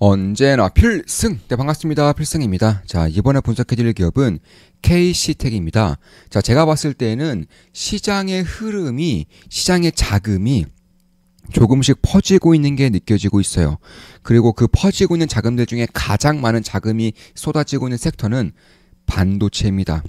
언제나 필승! 네, 반갑습니다. 필승입니다. 자, 이번에 분석해드릴 기업은 KC텍입니다. 자, 제가 봤을 때는 시장의 흐름이, 시장의 자금이 조금씩 퍼지고 있는 게 느껴지고 있어요. 그리고 그 퍼지고 있는 자금들 중에 가장 많은 자금이 쏟아지고 있는 섹터는 반도체입니다.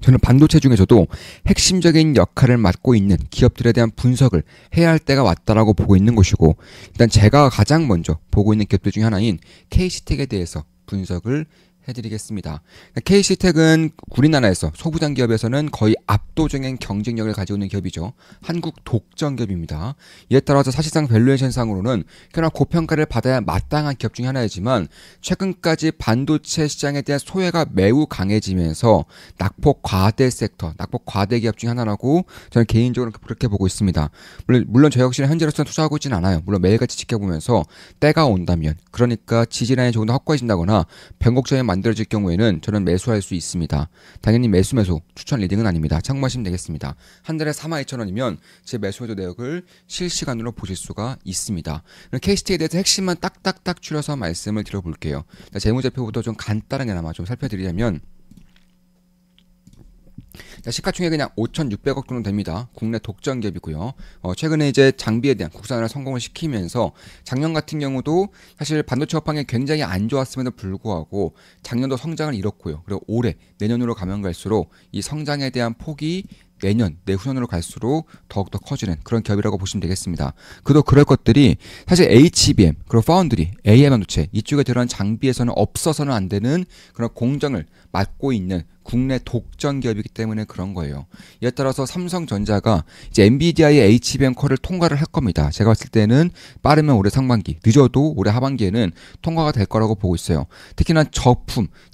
저는 반도체 중에서도 핵심적인 역할을 맡고 있는 기업들에 대한 분석을 해야 할 때가 왔다라고 보고 있는 것이고, 일단 제가 가장 먼저 보고 있는 기업들 중에 하나인 KC텍에 대해서 분석을 해드리겠습니다. KC텍은 우리나라에서 소부장 기업에서는 거의 압도적인 경쟁력을 가지고 있는 기업이죠. 한국 독점 기업입니다. 이에 따라서 사실상 밸류에이션상으로는 꽤나 고평가를 받아야 마땅한 기업 중에 하나이지만, 최근까지 반도체 시장에 대한 소외가 매우 강해지면서 낙폭 과대 섹터, 낙폭 과대 기업 중에 하나라고 저는 개인적으로 그렇게 보고 있습니다. 물론 저 역시는 현재로서는 투자하고 있지는 않아요. 물론 매일같이 지켜보면서 때가 온다면, 그러니까 지지라인이 조금 더 확고해진다거나 변곡점이 만들어질 경우에는 저는 매수할 수 있습니다. 당연히 매수 추천 리딩은 아닙니다. 참고하시면 되겠습니다. 한 달에 42,000원이면 제 매수 내역을 실시간으로 보실 수가 있습니다. KC텍에 대해서 핵심만 딱딱딱 추려서 말씀을 드려볼게요. 재무제표부터 좀 간단하게나마 좀 살펴드리자면, 시가총액 그냥 5,600억 정도 됩니다. 국내 독점 기업이고요. 최근에 이제 장비에 대한 국산화를 성공을 시키면서 작년 같은 경우도 사실 반도체 업황이 굉장히 안 좋았음에도 불구하고 작년도 성장을 이뤘고요. 그리고 올해 내년으로 가면 갈수록 이 성장에 대한 폭이 내년, 내후년으로 갈수록 더욱더 커지는 그런 기업이라고 보시면 되겠습니다. 그럴 것들이 사실 HBM, 그리고 파운드리, AI 반도체 이쪽에 들어간 장비에서는 없어서는 안 되는 그런 공정을 맡고 있는 국내 독점 기업이기 때문에 그런 거예요. 이에 따라서 삼성전자가 이제 엔비디아의 HBM 컬을 통과를 할 겁니다. 제가 봤을 때는 빠르면 올해 상반기, 늦어도 올해 하반기에는 통과가 될 거라고 보고 있어요. 특히나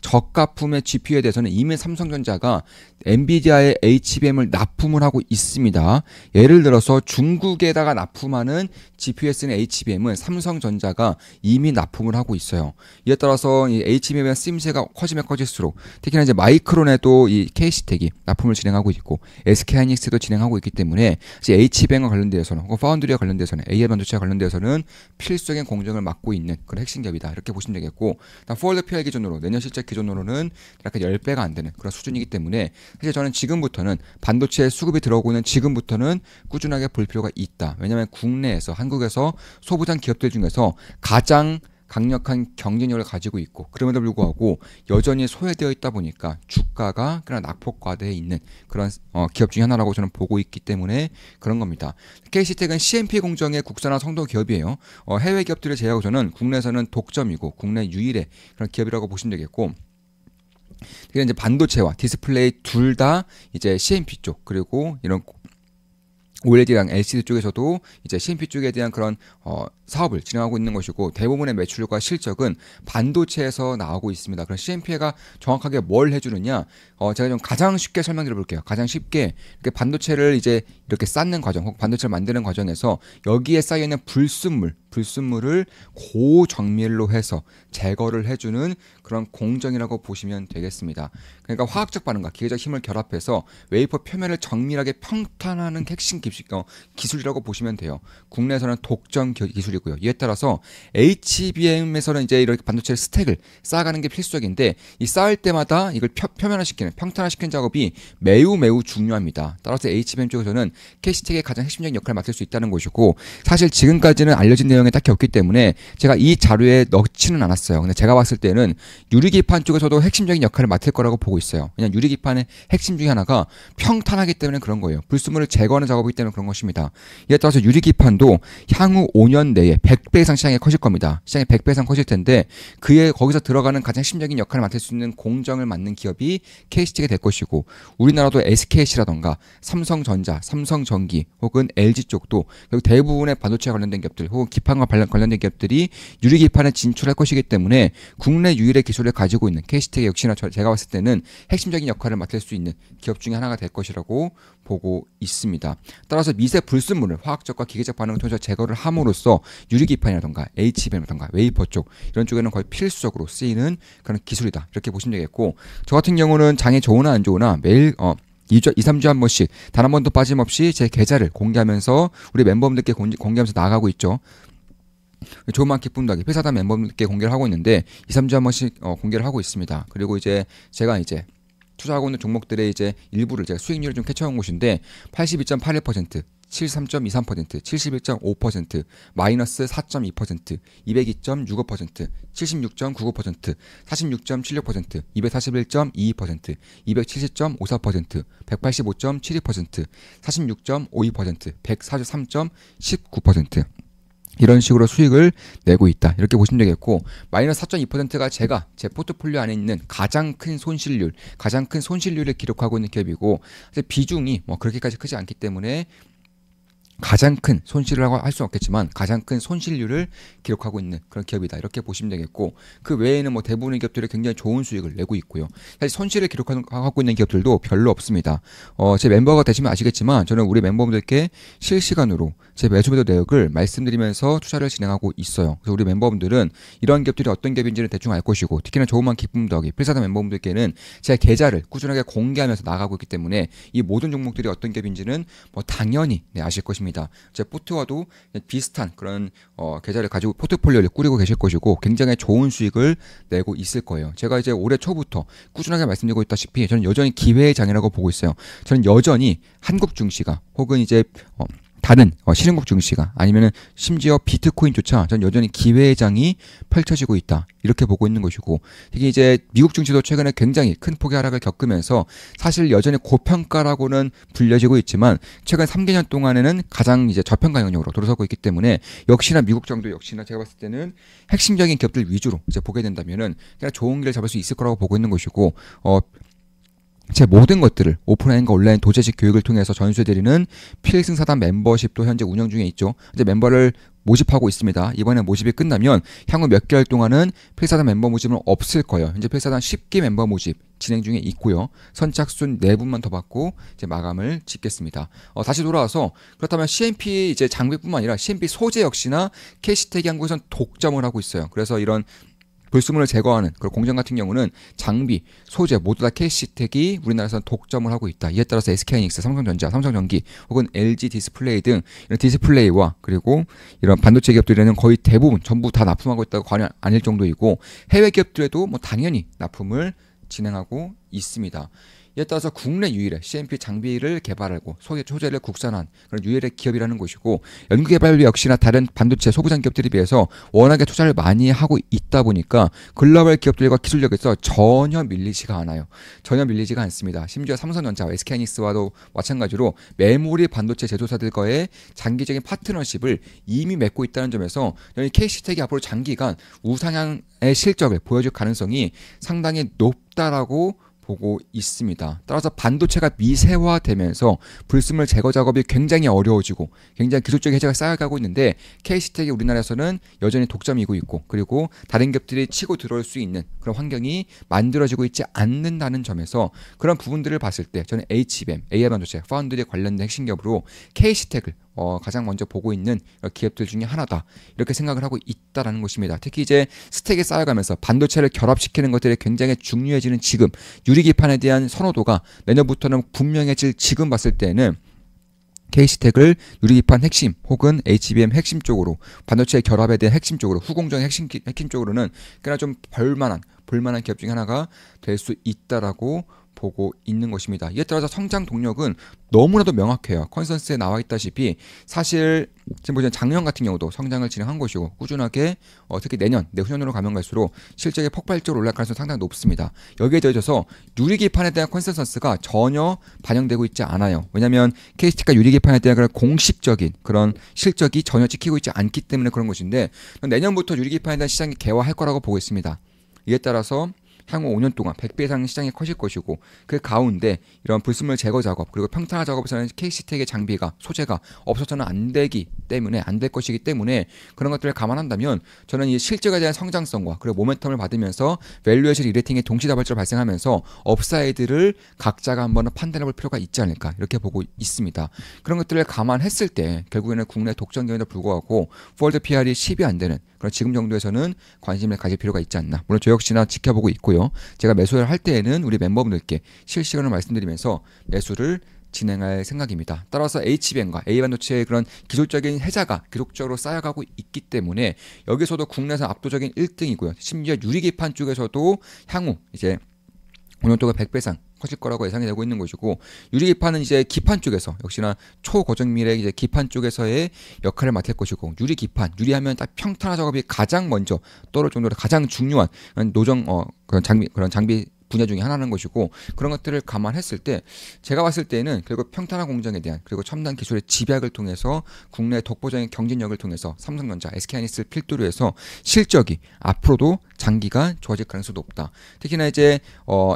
저가품의 GPU에 대해서는 이미 삼성전자가 엔비디아의 HBM을 납품을 하고 있습니다. 예를 들어서 중국에다가 납품하는 GPU에 쓰는 HBM은 삼성전자가 이미 납품을 하고 있어요. 이에 따라서 이 HBM의 쓰임새가 커지면 커질수록, 특히나 이제 마이크론에도 이 KC텍이 납품을 진행하고 있고 SK하이닉스도 진행하고 있기 때문에 HBM과 관련되어서는, 혹은 파운드리와 관련되어서는, AI 반도체와 관련되어서는 필수적인 공정을 맡고 있는 그런 핵심 기업이다, 이렇게 보시면 되겠고, 포워드 PL 기준으로 내년 실적 기준으로는 약간 10배가 안 되는 그런 수준이기 때문에 사실 저는 지금부터는 반도체 수급이 들어오고 있는 지금부터는 꾸준하게 볼 필요가 있다. 왜냐하면 국내에서, 한국에서 소부장 기업들 중에서 가장 강력한 경쟁력을 가지고 있고, 그럼에도 불구하고 여전히 소외되어 있다 보니까 주가가 그냥 낙폭 과대에 있는 그런 기업 중에 하나라고 저는 보고 있기 때문에 그런 겁니다. KC텍은 CMP 공정의 국산화 성도 기업이에요. 해외 기업들을 제외하고 저는 국내에서는 독점이고 국내 유일의 그런 기업이라고 보시면 되겠고, 특히 이제 반도체와 디스플레이 둘 다 이제 CMP 쪽, 그리고 이런 OLED랑 LCD 쪽에서도 이제 CMP 쪽에 대한 그런 사업을 진행하고 있는 것이고, 대부분의 매출과 실적은 반도체에서 나오고 있습니다. 그럼 CMP가 정확하게 뭘 해주느냐? 제가 좀 가장 쉽게 설명드려 볼게요. 가장 쉽게 이렇게 반도체를 이제 이렇게 쌓는 과정, 혹은 반도체를 만드는 과정에서 여기에 쌓여 있는 불순물을 고정밀로 해서 제거를 해주는 그런 공정이라고 보시면 되겠습니다. 그러니까 화학적 반응과 기계적 힘을 결합해서 웨이퍼 표면을 정밀하게 평탄하는 핵심 기술이라고 보시면 돼요. 국내에서는 독점 기술이고요. 이에 따라서 HBM에서는 이제 이렇게 반도체 스택을 쌓아가는 게 필수적인데, 이 쌓을 때마다 이걸 표면화시키는, 평탄화시키는 작업이 매우 중요합니다. 따라서 HBM 쪽에서는 KC텍의 가장 핵심적인 역할을 맡을 수 있다는 것이고, 사실 지금까지는 알려진 내용이 딱히 없기 때문에 제가 이 자료에 넣지는 않았어요. 근데 제가 봤을 때는 유리기판 쪽에서도 핵심적인 역할을 맡을 거라고 보고 있어요. 그냥 유리기판의 핵심 중에 하나가 평탄하기 때문에 그런 거예요. 불순물을 제거하는 작업이기 때문에 그런 것입니다. 이에 따라서 유리기판도 향후 5년 내에 100배 이상 시장에 커질 겁니다. 시장에 100배 이상 커질 텐데, 거기서 들어가는 가장 핵심적인 역할을 맡을 수 있는 공정을 맡는 기업이 KC텍이 될 것이고, 우리나라도 SKH라던가 삼성전자, 삼성전기 혹은 LG 쪽도 대부분의 반도체와 관련된 기업들, 혹은 기판과 관련된 기업들이 유리기판에 진출할 것이기 때문에 국내 유일의 기술을 가지고 있는 KC텍이 역시나 제가 봤을 때는 핵심적인 역할을 맡을 수 있는 기업 중에 하나가 될 것이라고 보고 있습니다. 따라서 미세 불순물을 화학적과 기계적 반응을 통해서 제거를 함으로써 유리기판이라던가 HBM이라던가 웨이퍼 쪽, 이런 쪽에는 거의 필수적으로 쓰이는 그런 기술이다, 이렇게 보시면 되겠고, 저 같은 경우는 장이 좋으나 안 좋으나 매일 2, 3주에 한 번씩 단 한 번도 빠짐없이 제 계좌를 공개하면서 우리 멤버분들께 공개하면서 나가고 있죠. 조그만 기쁨 더하기 필사단 멤버분들께 공개를 하고 있는데 2, 3주에 한 번씩 공개를 하고 있습니다. 그리고 이제 제가 이제 투자하고 있는 종목들의 이제 일부를 제가 수익률을 좀 캐치한 곳인데 82.81%, 73.23%, 71.5%, 마이너스 4.2%, 202.65%, 76.99%, 46.76%, 241.22%, 270.54%, 185.72%, 46.52%, 143.19%. 이런 식으로 수익을 내고 있다. 이렇게 보시면 되겠고, 마이너스 4.2%가 제가 제 포트폴리오 안에 있는 가장 큰 손실률을 기록하고 있는 기업이고, 사실 비중이 뭐 그렇게까지 크지 않기 때문에 가장 큰 손실을 할 수는 없겠지만 가장 큰 손실률을 기록하고 있는 그런 기업이다. 이렇게 보시면 되겠고, 그 외에는 뭐 대부분의 기업들이 굉장히 좋은 수익을 내고 있고요. 사실 손실을 기록하고 있는 기업들도 별로 없습니다. 제 멤버가 되시면 아시겠지만 저는 우리 멤버분들께 실시간으로 제 매수매도 내역을 말씀드리면서 투자를 진행하고 있어요. 그래서 우리 멤버분들은 이런 기업들이 어떤 기업인지를 대충 알 것이고, 특히나 조그만 기쁨 더하기 필사단 멤버분들께는 제 계좌를 꾸준하게 공개하면서 나가고 있기 때문에 이 모든 종목들이 어떤 기업인지는 뭐 당연히 아실 것입니다. 제 포트와도 비슷한 그런 계좌를 가지고 포트폴리오를 꾸리고 계실 것이고 굉장히 좋은 수익을 내고 있을 거예요. 제가 이제 올해 초부터 꾸준하게 말씀드리고 있다시피 저는 여전히 기회의 장이라고 보고 있어요. 저는 여전히 한국 증시가 혹은 이제 다른 신흥국 증시가 아니면은 심지어 비트코인조차 전 여전히 기회의 장이 펼쳐지고 있다. 이렇게 보고 있는 것이고, 특히 이제 미국 증시도 최근에 굉장히 큰 폭의 하락을 겪으면서 사실 여전히 고평가라고는 불려지고 있지만 최근 3개년 동안에는 가장 이제 저평가 영역으로 돌아서고 있기 때문에 역시나 미국 정도 역시나 제가 봤을 때는 핵심적인 기업들 위주로 이제 보게 된다면은 그냥 좋은 길을 잡을 수 있을 거라고 보고 있는 것이고, 제 모든 것들을 오프라인과 온라인 도제식 교육을 통해서 전수해드리는 필승사단 멤버십도 현재 운영 중에 있죠. 이제 멤버를 모집하고 있습니다. 이번에 모집이 끝나면 향후 몇 개월 동안은 필사단 멤버 모집은 없을 거예요. 현재 필사단 10기 멤버 모집 진행 중에 있고요. 선착순 4분만 더 받고 이제 마감을 짓겠습니다. 다시 돌아와서 그렇다면 CMP 이제 장비뿐만 아니라 CMP 소재 역시나 캐시텍이 한국에선 독점을 하고 있어요. 그래서 이런 불순물을 제거하는 그런 공정 같은 경우는 장비, 소재 모두 다 캐시텍이 우리나라에서는 독점을 하고 있다. 이에 따라서 SK하이닉스, 삼성전자, 삼성전기 혹은 LG 디스플레이 등 이런 디스플레이와 그리고 이런 반도체 기업들에는 거의 대부분 전부 다 납품하고 있다고 과언이 아닐 정도이고, 해외 기업들에도 뭐 당연히 납품을 진행하고 있습니다. 이에 따라서 국내 유일의 CMP 장비를 개발하고 소재를 국산한 그런 유일의 기업이라는 것이고, 연구개발비 역시나 다른 반도체 소부장 기업들에 비해서 워낙에 투자를 많이 하고 있다 보니까 글로벌 기업들과 기술력에서 전혀 밀리지가 않아요. 전혀 밀리지가 않습니다. 심지어 삼성전자와 SK하이닉스와도 마찬가지로 메모리 반도체 제조사들과의 장기적인 파트너십을 이미 맺고 있다는 점에서 저희 KC텍이 앞으로 장기간 우상향의 실적을 보여줄 가능성이 상당히 높다라고 보고 있습니다. 따라서 반도체가 미세화되면서 불순물 제거 작업이 굉장히 어려워지고 굉장히 기술적인 해제가 쌓여가고 있는데, KC텍이 우리나라에서는 여전히 독점이고 있고, 그리고 다른 기업들이 치고 들어올 수 있는 그런 환경이 만들어지고 있지 않는다는 점에서 그런 부분들을 봤을 때 저는 HBM, AI 반도체, 파운드리에 관련된 핵심 기업으로 KC텍을 가장 먼저 보고 있는 기업들 중에 하나다. 이렇게 생각을 하고 있다라는 것입니다. 특히 이제 스택이 쌓여가면서 반도체를 결합시키는 것들이 굉장히 중요해지는 지금, 유리기판에 대한 선호도가 내년부터는 분명해질 지금 봤을 때는 KC텍을 유리기판 핵심 혹은 HBM 핵심 쪽으로, 반도체 결합에 대한 핵심 쪽으로, 후공정의 핵심 쪽으로는 꽤나 좀 볼만한 기업 중에 하나가 될 수 있다라고 보고 있는 것입니다. 이에 따라서 성장 동력은 너무나도 명확해요. 컨센서스에 나와 있다시피 사실 지금 보시면 작년 같은 경우도 성장을 진행한 것이고, 꾸준하게 특히 내후년으로 가면 갈수록 실적이 폭발적으로 올라갈 가능성이 상당히 높습니다. 여기에 더해져서 유리기판에 대한 컨센서스가 전혀 반영되고 있지 않아요. 왜냐하면 KCT가 유리기판에 대한 그런 공식적인 그런 실적이 전혀 찍히고 있지 않기 때문에 그런 것인데, 내년부터 유리기판에 대한 시장이 개화할 거라고 보고 있습니다. 이에 따라서 향후 5년 동안 100배 이상 시장이 커질 것이고, 그 가운데 이런 불순물 제거 작업 그리고 평탄화 작업에서는 KC텍의 장비가, 소재가 없어서는 안 될 것이기 때문에 그런 것들을 감안한다면 저는 이 실적에 대한 성장성과 그리고 모멘텀을 받으면서 밸류에이션 리레이팅의 동시다발적으로 발생하면서 업사이드를 각자가 한번 판단해 볼 필요가 있지 않을까, 이렇게 보고 있습니다. 그런 것들을 감안했을 때 결국에는 국내 독점 기업에도 불구하고 포워드 PR이 10이 안 되는 그런 지금 정도에서는 관심을 가질 필요가 있지 않나. 물론 저 역시나 지켜보고 있고요. 제가 매수를 할 때에는 우리 멤버분들께 실시간으로 말씀드리면서 매수를 진행할 생각입니다. 따라서 HBM과 A반도체의 그런 기술적인 혜자가 계속적으로 쌓여가고 있기 때문에 여기서도 국내에서 압도적인 1등이고요. 심지어 유리기판 쪽에서도 향후 이제 5년 동안 100배 이상 커질 거라고 예상이 되고 있는 것이고, 유리기판은 이제 기판 쪽에서 역시나 초고정밀의 이제 기판 쪽에서의 역할을 맡을 것이고, 유리기판, 유리하면 딱 평탄화 작업이 가장 먼저 떠오를 정도로 가장 중요한 그런 장비 분야 중에 하나는 것이고, 그런 것들을 감안했을 때 제가 봤을 때는 결국 평탄화 공정에 대한 그리고 첨단 기술의 집약을 통해서 국내 독보적인 경쟁력을 통해서 삼성전자, SK하이닉스를 필두로 해서 실적이 앞으로도 장기가 좋아질 가능성이 높다. 특히나 이제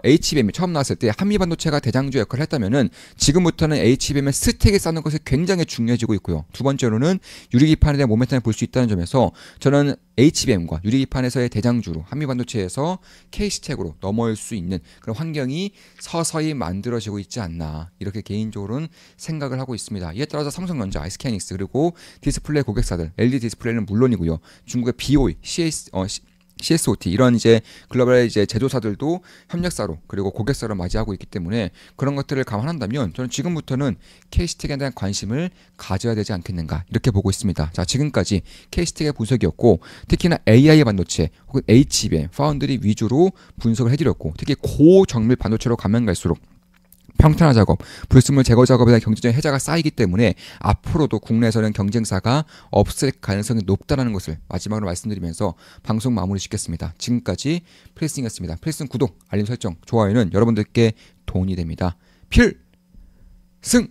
HBM이 처음 나왔을 때 한미반도체가 대장주 역할을 했다면은 지금부터는 HBM의 스택에 쌓는 것이 굉장히 중요해지고 있고요. 두 번째로는 유리기판에 대한 모멘텀을 볼 수 있다는 점에서 저는 HBM과 유리기판에서의 대장주로 한미반도체에서 K스택으로 넘어올 수 있는 그런 환경이 서서히 만들어지고 있지 않나, 이렇게 개인적으로는 생각을 하고 있습니다. 이에 따라서 삼성전자, SK하이닉스 그리고 디스플레이 고객사들, LG 디스플레이는 물론이고요. 중국의 BOE, CSOT 이런 이제 글로벌 이제 제조사들도 협력사로 그리고 고객사로 맞이하고 있기 때문에 그런 것들을 감안한다면 저는 지금부터는 K스택에 대한 관심을 가져야 되지 않겠는가, 이렇게 보고 있습니다. 자, 지금까지 K스택의 분석이었고, 특히나 AI 반도체 혹은 HBM, 파운드리 위주로 분석을 해드렸고, 특히 고정밀 반도체로 가면 갈수록 평탄화 작업, 불순물 제거 작업에 대한 경제적인 혜자가 쌓이기 때문에 앞으로도 국내에서는 경쟁사가 없을 가능성이 높다는 것을 마지막으로 말씀드리면서 방송 마무리 짓겠습니다. 지금까지 프리슨이었습니다. 프리슨 구독, 알림 설정, 좋아요는 여러분들께 도움이 됩니다. 필승!